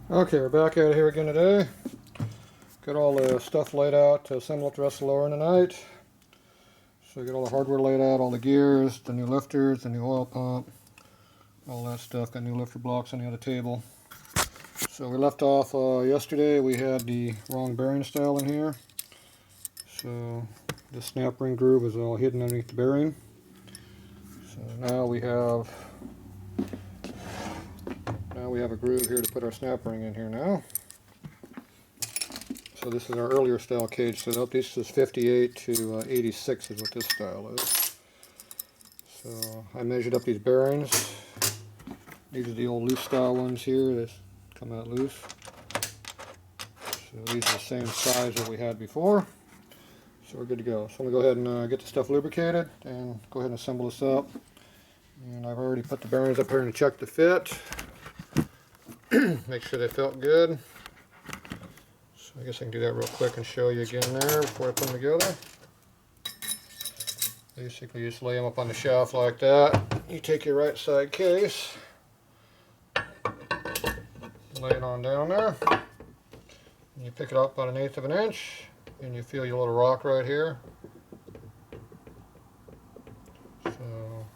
Okay, we're back at it here again today. Got all the stuff laid out to assemble up the rest of the lower end tonight. So we got all the hardware laid out, all the gears, the new lifters, the new oil pump, all that stuff. Got new lifter blocks on the other table. So we left off yesterday. We had the wrong bearing style in here. So the snap ring groove is all hidden underneath the bearing. So now we have a groove here to put our snap ring in here now. So this is our earlier style cage setup. This is 58 to 86 is what this style is. So I measured up these bearings. These are the old loose style ones here that come out loose. So these are the same size that we had before. So we're good to go. So I'm going to go ahead and get the stuff lubricated and go ahead and assemble this up. And I've already put the bearings up here to check the fit. Make sure they felt good. So I guess I can do that real quick and show you again there before I put them together. Basically you just lay them up on the shaft like that. You take your right side case, lay it on down there, and you pick it up about 1/8 of an inch, and you feel your little rock right here. So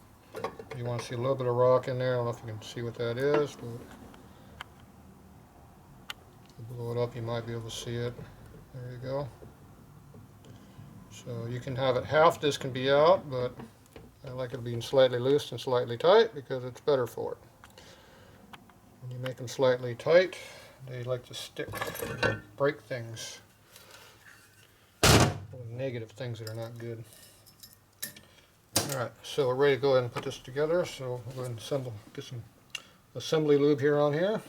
you want to see a little bit of rock in there. I don't know if you can see what that is, but blow it up, you might be able to see it. There you go. So you can have it half, this can be out, but I like it being slightly loose and slightly tight because it's better for it. When you make them slightly tight, they like to stick and break things, negative things that are not good. Alright, so we're ready to go ahead and put this together. So we'll go ahead and get some assembly lube here on here.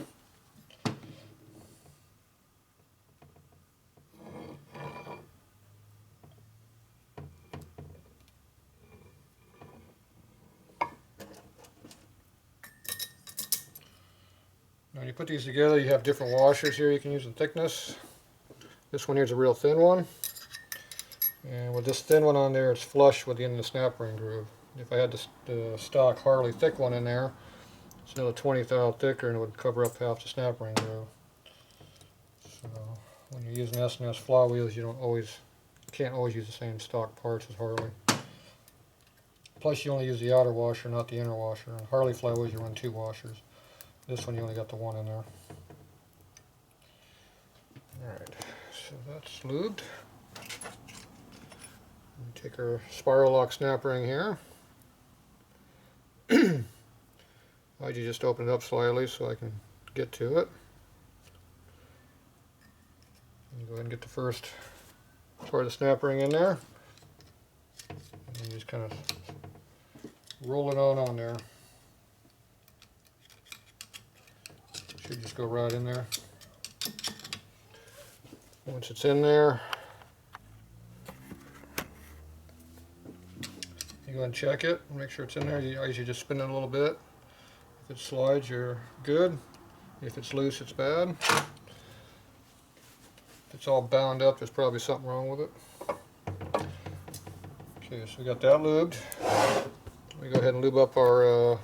When you put these together, you have different washers here you can use in thickness. This one here is a real thin one. And with this thin one on there, it's flush with the end of the snap ring groove. If I had the stock Harley thick one in there, it's another 20 thou thicker and it would cover up half the snap ring groove. So when you're using S&S flywheels, you can't always use the same stock parts as Harley. Plus you only use the outer washer, not the inner washer. On Harley flywheels you run 2 washers. This one you only got the 1 in there. Alright, so that's lubed. We take our spiral lock snap ring here. I'd just open it up slightly so I can get to it. And go ahead and get the first part of the snap ring in there. And then just kind of roll it on there. Should just go right in there. Once it's in there, you go ahead and check it, make sure it's in there. I usually just spin it a little bit. If it slides, you're good. If it's loose, it's bad. If it's all bound up, there's probably something wrong with it. Okay, so we got that lubed. We go ahead and lube up our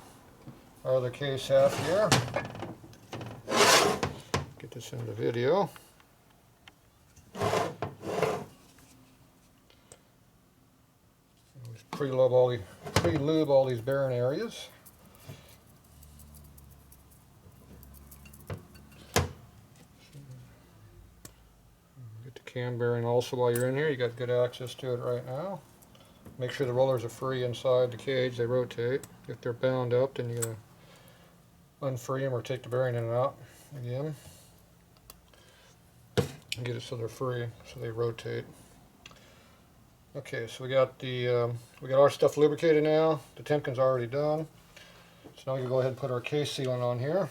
other case half here. Get this into the video. Pre-lube all these bearing areas. Get the cam bearing also while you're in here. You got good access to it right now. Make sure the rollers are free inside the cage. They rotate. If they're bound up, then you're going to unfree them or take the bearing in and out again. And get it so they're free, so they rotate. Okay, so we got our stuff lubricated now. The Temkin's already done. So now we can go ahead and put our case sealant on here.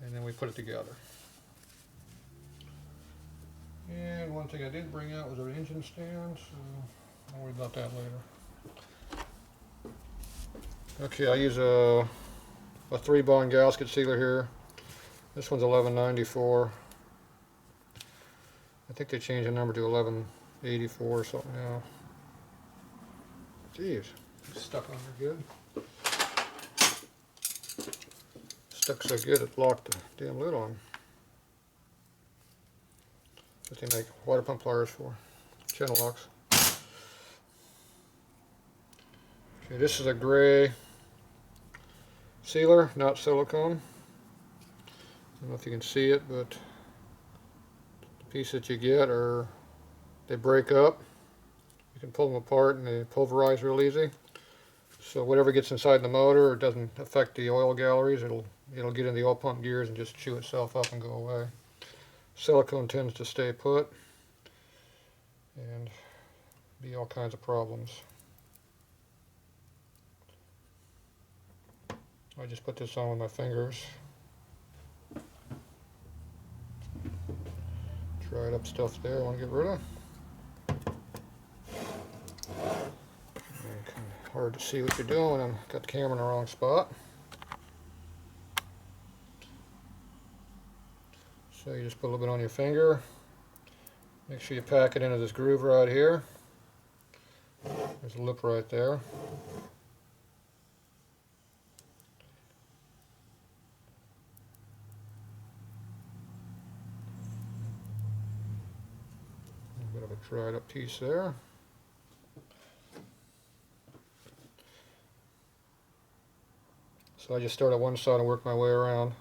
And then we put it together. And one thing I did bring out was our engine stand, so I'll worry about that later. Okay, I use a 3-bond gasket sealer here. This one's 1194. I think they changed the number to 1184 or something now. Jeez, it's stuck on there good. stuck so good it locked the damn lid on. That's what they make water pump pliers for, channel locks. Okay, this is a gray sealer, not silicone. I don't know if you can see it, but the pieces that you get are, they break up. You can pull them apart and they pulverize real easy. So whatever gets inside the motor, it doesn't affect the oil galleries. It'll get in the oil pump gears and just chew itself up and go away. Silicone tends to stay put and be all kinds of problems. I just put this on with my fingers. Dried up stuff there I want to get rid of. And kind of hard to see what you're doing when I've got the camera in the wrong spot. So you just put a little bit on your finger. Make sure you pack it into this groove right here. There's a lip right there. A bit of a dried up piece there. So I just start at one side and work my way around.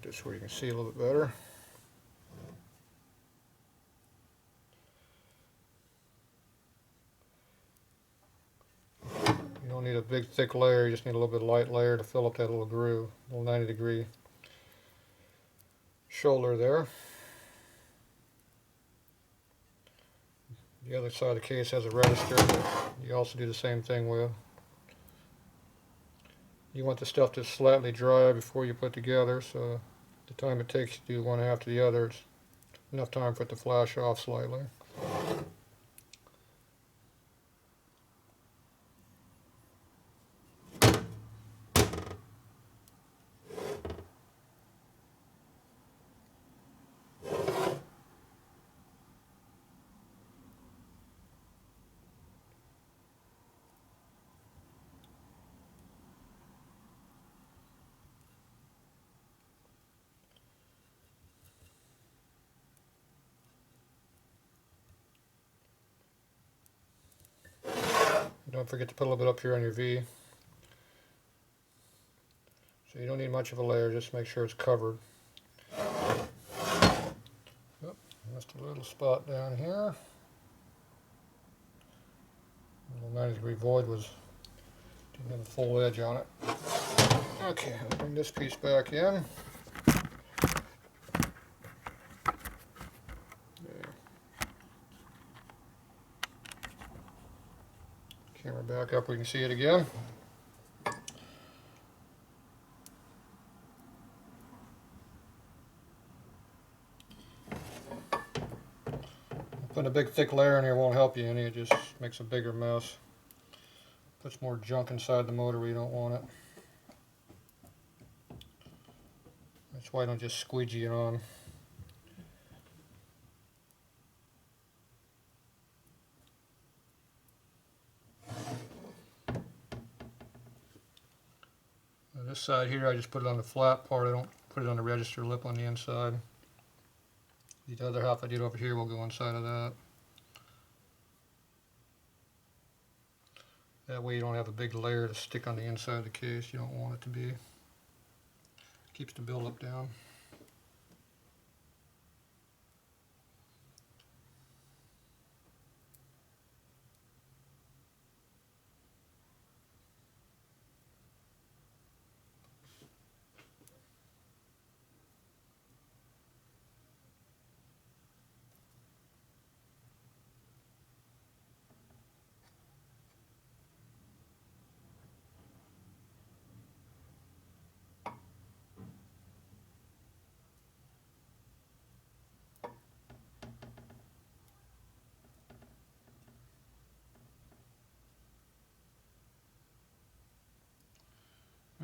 Just where you can see a little bit better. You don't need a big thick layer, you just need a little bit of light layer to fill up that little groove, little 90-degree shoulder there. The other side of the case has a register that you also do the same thing with. You want the stuff to slightly dry before you put together, so the time it takes to do one after the other, it's enough time for it to flash off slightly. Don't forget to put a little bit up here on your V. So you don't need much of a layer, just make sure it's covered. Oop, just a little spot down here. A little 90-degree void didn't have a full edge on it. Okay, I'll bring this piece back in. Camera back up, we can see it again. Putting a big thick layer in here won't help you any, it just makes a bigger mess. Puts more junk inside the motor where you don't want it. That's why I don't just squeegee it on. This side here, I just put it on the flat part. I don't put it on the register lip on the inside. The other half I did over here will go inside of that. That way you don't have a big layer to stick on the inside of the case. You don't want it to be. Keeps the buildup down.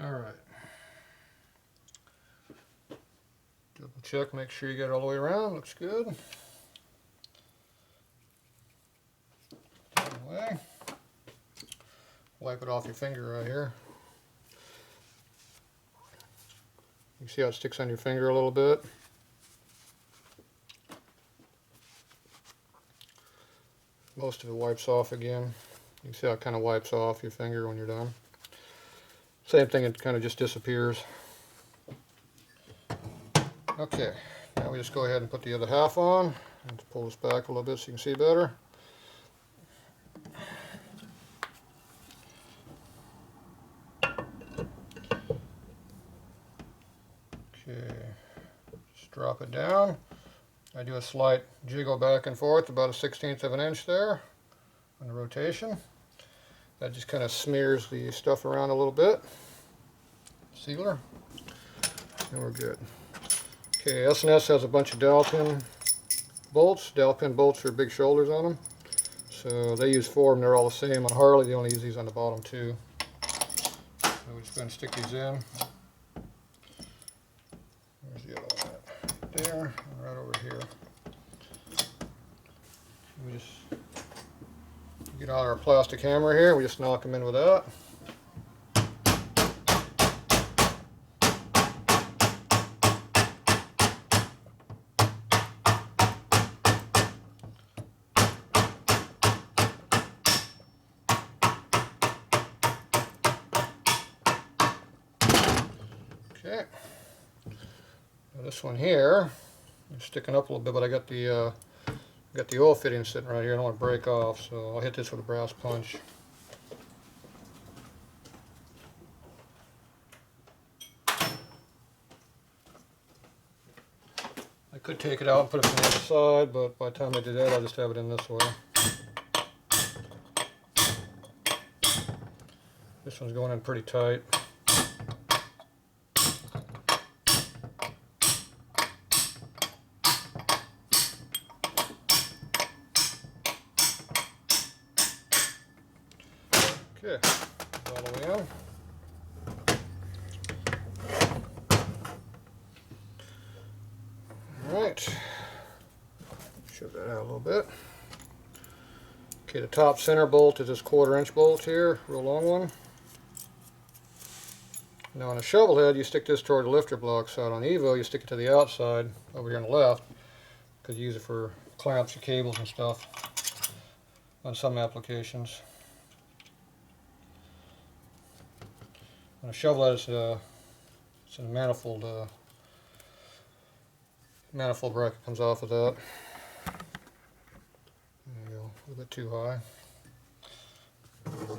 Alright. Double check, make sure you get it all the way around. Looks good. way. Wipe it off your finger right here. You see how it sticks on your finger a little bit? Most of it wipes off again. You can see how it kind of wipes off your finger when you're done. Same thing, it kind of just disappears. Okay, now we just go ahead and put the other half on. And pull this back a little bit so you can see better. Okay, just drop it down. I do a slight jiggle back and forth, about a 1/16 of an inch there on the rotation. That just kind of smears the stuff around a little bit. Sealer. And we're good. Okay, S&S has a bunch of dowel pin bolts. Dowel pin bolts are big shoulders on them. So they use 4 of them, they're all the same. On Harley, they only use these on the bottom 2. So we're just going to stick these in. Where's the other one? Right there, and right over here. We just get out our plastic hammer here, we just knock them in with that. Okay, now this one here is sticking up a little bit, but I got the oil fitting sitting right here. I don't want to break off, so I'll hit this with a brass punch. I could take it out and put it on the other side, but by the time I do that, I'll just have it in this way. This one's going in pretty tight. Okay, all the way in. Alright, shove that out a little bit. Okay, the top center bolt is this 1/4 inch bolt here, real long one. Now on a shovel head, you stick this toward the lifter block side. On Evo, you stick it to the outside, over here on the left, because you use it for clamps or cables and stuff on some applications. On a shovel head, it's a manifold bracket comes off of that. There you go, a little bit too high.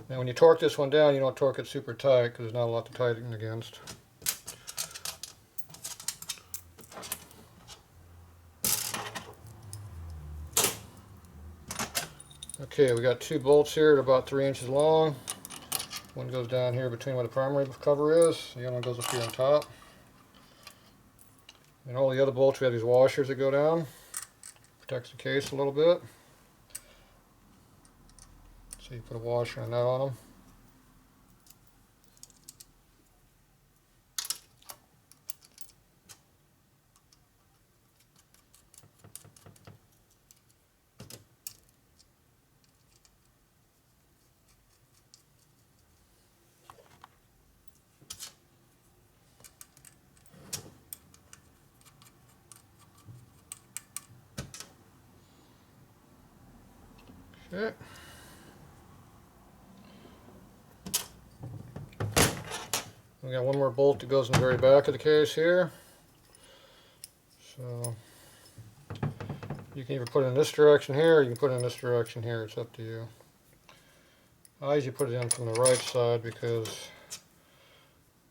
Now when you torque this one down, you don't torque it super tight because there's not a lot to tighten against. Okay, we got 2 bolts here at about 3 inches long. One goes down here between where the primary cover is, the other one goes up here on top. And all the other bolts, we have these washers that go down. Protects the case a little bit. So you put a washer and nut on them. Okay. We got one more bolt that goes in the very back of the case here. So you can either put it in this direction here, or you can put it in this direction here. It's up to you. I usually put it in from the right side because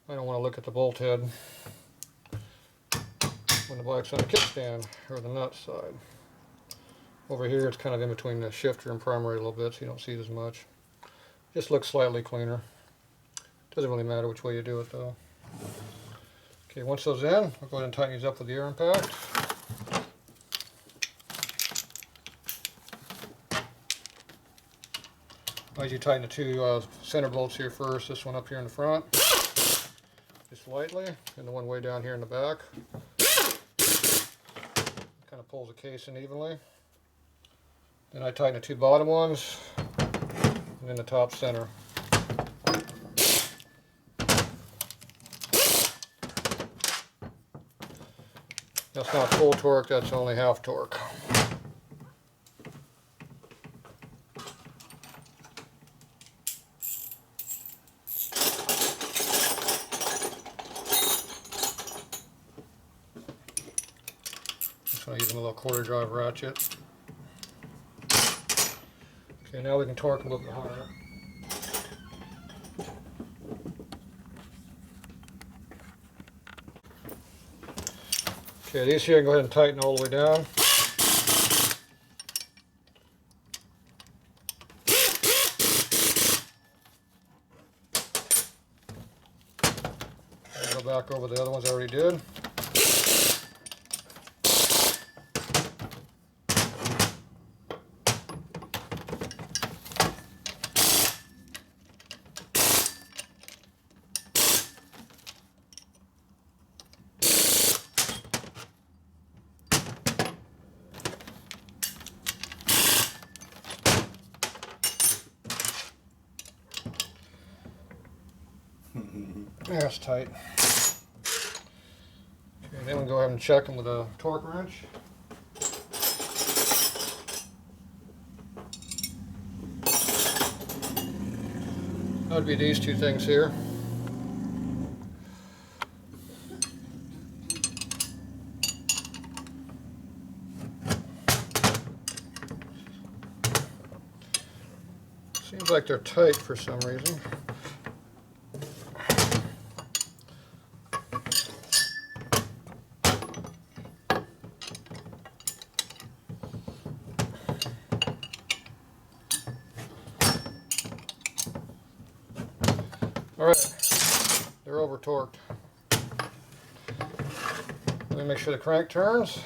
I don't want to look at the bolt head when the black's on the kickstand or the nut side. Over here it's kind of in between the shifter and primary a little bit, so you don't see it as much. Just looks slightly cleaner. Doesn't really matter which way you do it though. Okay, once those in, I'll go ahead and tighten these up with the air impact. As you tighten the 2 center bolts here first, this one up here in the front, just lightly, and the one way down here in the back. Kind of pulls the case in evenly. Then I tighten the 2 bottom ones. and then the top center. That's not full torque, that's only half torque. So I'm using a little quarter drive ratchet. Okay, now we can torque a little bit higher. Okay, these here, go ahead and tighten all the way down. I'll go back over the other ones I already did. That's tight. Okay, then we'll go ahead and check them with a torque wrench. That would be these two things here. Seems like they're tight for some reason. Alright, they're over torqued. Let me make sure the crank turns,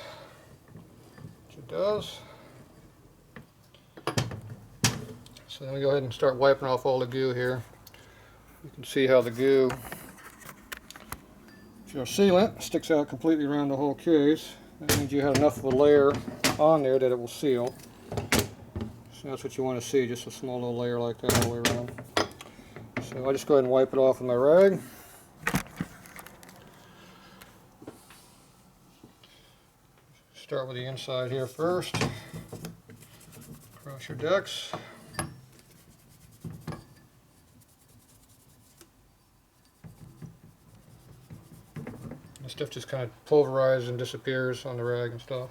which it does. So then we go ahead and start wiping off all the goo here. You can see how the goo, if you're a sealant, sticks out completely around the whole case. That means you have enough of a layer on there that it will seal. So that's what you want to see, just a small little layer like that all the way around. So I just go ahead and wipe it off with my rag. Start with the inside here first. Across your decks. The stuff just kind of pulverizes and disappears on the rag and stuff.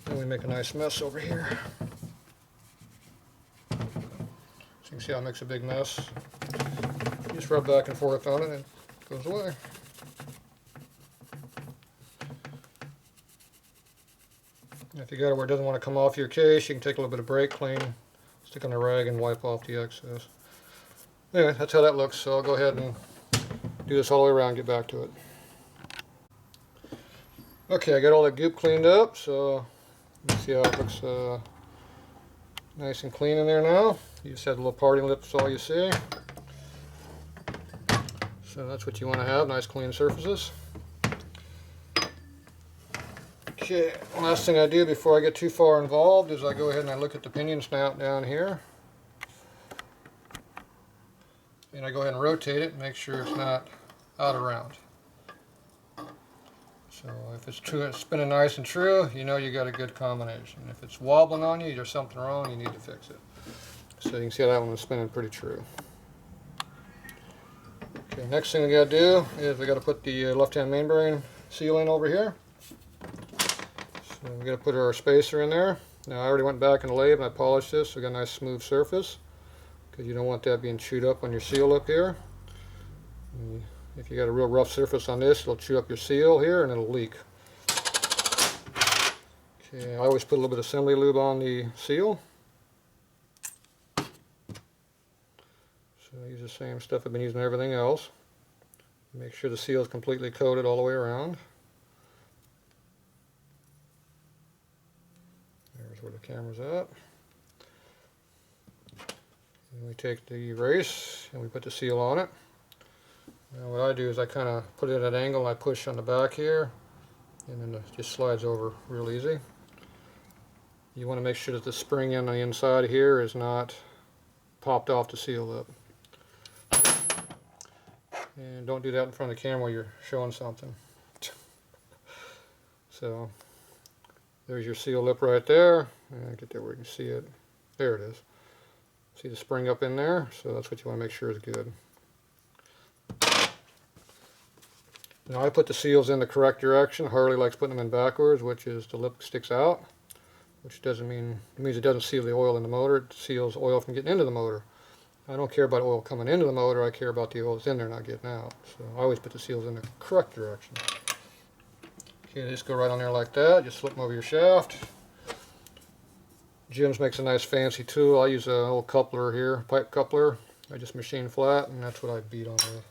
Then we make a nice mess over here. So you can see how it makes a big mess. You just rub back and forth on it and it goes away. If you got it where it doesn't want to come off your case, you can take a little bit of brake clean, stick on a rag and wipe off the excess. Anyway, that's how that looks, so I'll go ahead and do this all the way around and get back to it. Okay, I got all that goop cleaned up, so you see how it looks nice and clean in there now. You just have the little parting lips, all you see. So that's what you want to have, nice clean surfaces. Okay, last thing I do before I get too far involved is I go ahead and I look at the pinion snout down here. And I go ahead and rotate it and make sure it's not out of round. So if it's true, it's spinning nice and true, you know you got a good combination. If it's wobbling on you, there's something wrong, you need to fix it. So you can see how that one was spinning pretty true. Okay, next thing we got to do is we got to put the left-hand mainspring seal in over here. So we got to put our spacer in there. Now I already went back in the lathe and I polished this, so we got a nice smooth surface because you don't want that being chewed up on your seal up here. And if you got a real rough surface on this, it'll chew up your seal here and it'll leak. Okay, I always put a little bit of assembly lube on the seal. So I use the same stuff I've been using everything else. Make sure the seal is completely coated all the way around. There's where the camera's at. And we take the erase and we put the seal on it. Now what I do is I kind of put it at an angle and I push on the back here, and then it just slides over real easy. You want to make sure that the spring on the inside here is not popped off the seal lip. And don't do that in front of the camera while you're showing something. So there's your seal lip right there. And get there where you can see it. There it is. See the spring up in there? So that's what you want to make sure is good. Now I put the seals in the correct direction. Harley likes putting them in backwards, which is the lip sticks out, which doesn't mean, it means it doesn't seal the oil in the motor. It seals oil from getting into the motor. I don't care about oil coming into the motor, I care about the oil that's in there not getting out. So I always put the seals in the correct direction. Okay, just go right on there like that, just slip them over your shaft. Jim's makes a nice fancy tool. I use an old coupler here, pipe coupler. I just machine flat, and that's what I beat on with.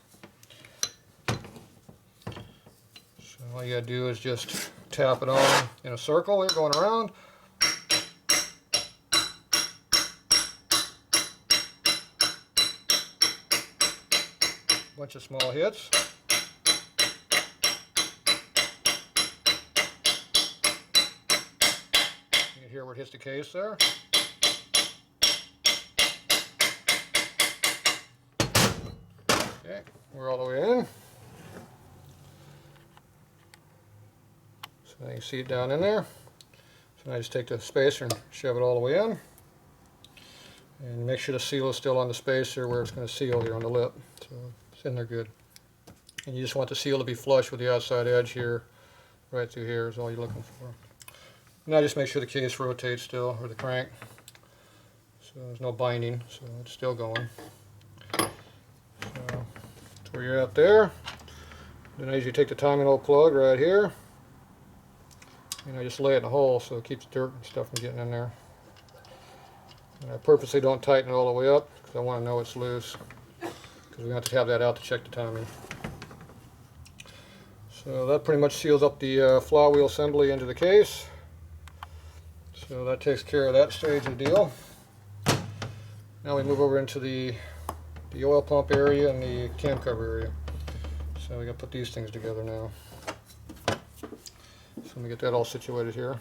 So all you gotta do is just tap it on in a circle here going around. Bunch of small hits. You can hear where it hits the case there. Okay, we're all the way in. So now you can see it down in there. So now I just take the spacer and shove it all the way in. And make sure the seal is still on the spacer where it's going to seal here on the lip. So it's in there good. And you just want the seal to be flush with the outside edge here, right through here is all you're looking for. Now just make sure the case rotates still, or the crank. So there's no binding, so it's still going. So that's where you're at there. Then as you take the timing hole plug right here, and I just lay it in a hole so it keeps dirt and stuff from getting in there. And I purposely don't tighten it all the way up because I want to know it's loose, because we have to have that out to check the timing. So that pretty much seals up the flywheel assembly into the case. So that takes care of that stage of the deal. Now we move over into the oil pump area and the cam cover area. So we got to put these things together now. So let me get that all situated here.